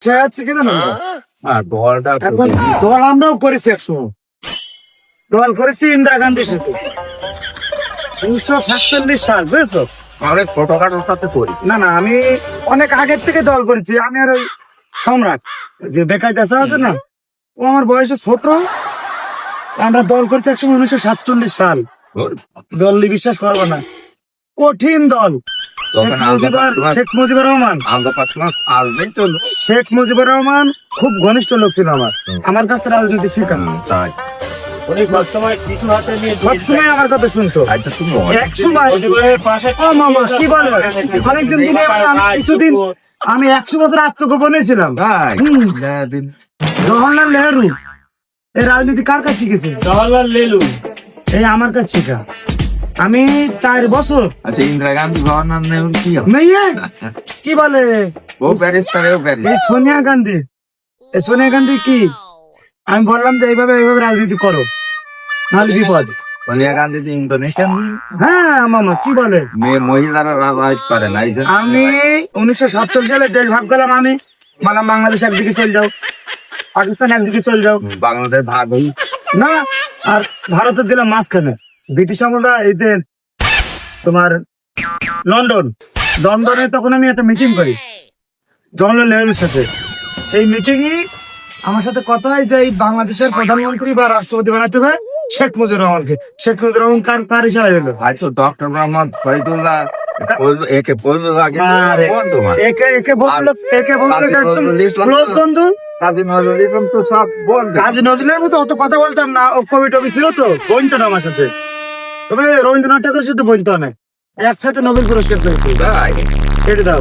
চাচ্ছে কি জানো দলটা এখন দল আমরাও করেছি একসময় দল করেছি ইন্দিরা গান্ধীর সাথে 1947 সাল বুঝছো। আমরা ছোটখাটোর সাথে করি। না না আমি অনেক আগের থেকে দল করেছি। আমি আর ওই সম্রাট যে বেকায় দেশা আছে না, ও আমার বয়সে ছোট। আমরা দল করেছি একসময় 1947 সাল। দল নিয়ে বিশ্বাস করবো না, কঠিন দল। শেখ মুজিবুর রহমান শেখ মুজিবুর রহমান খুব ঘনিষ্ঠ লোক ছিল আমার। আমার কাছে রাজনীতি শিখান তাই উনি সবসময় কিছু হাতে নিয়ে সবসময় আমার কথা শুনতো। আচ্ছা তুমি এক সময় পাশে ও মামা কি বলে, অনেকদিন দিনে কিছুদিন আমি 100 বছর আত্মগোপনে ছিলাম। তাই জওহরলাল নেহরু এই রাজনীতি কার কাছে শিখেছে? জওয়াহরলাল নেহরু এই আমার কাছে শিখা। আমি 4 বছর আচ্ছা ইন্দিরা গান্ধী জওয়াহরলাল নেহরু কি হবে? মেয়ে কি বলে ও প্যারিস ও প্যারিস এই সোনিয়া গান্ধী, এই সোনিয়া গান্ধী কি? আমি বললাম যে এইভাবে রাজনীতি করো, নাহলে বিপদ। সোনিয়া গান্ধী যে ইন্দোনেশিয়ান হ্যাঁ মামা কি বলে, মেয়ে মহিলারা রাজনীতি করে না এই জন্য আমি 1947 সালে দেশ ভাগ করলাম। আমি বললাম বাংলাদেশ একদিকে চলে যাও, পাকিস্তান একদিকে চলে যাও। বাংলাদেশ ভাগ হই না, আর ভারতের দিলাম মাঝখানে। ব্রিটিশ আমলরা এদের তোমার লন্ডনে তখন আমি একটা মিটিং করি জওহরলাল নেহরুর সাথে। সেই মিটিংয়ে আমার সাথে কথা হয় যে এই বাংলাদেশের প্রধানমন্ত্রী বা রাষ্ট্রপতি বানাতে হবে শেখ মুজিবুর রহমানকে। শেখ মুজিবুর রহমান কার ইশারায় হলো? হয়তো ডক্টর মোহাম্মদ ফরিদুল্লাহ একে বললো আগে আরে, বন্ধু একে বললো একদম ক্লোজ বন্ধু। কাজী নজরুল ইসলাম তো সব বন্ধু। কাজী নজরুলের মতো অত কথা বলতাম না, ও কবি টবি ছিল তো, বলতো না আমার সাথে। তবে রবীন্দ্রনাথ ঠাকুরের সাথে বলতো না, একসাথে নোবেল পুরস্কার পেয়েছি। তাই কেটে দাও।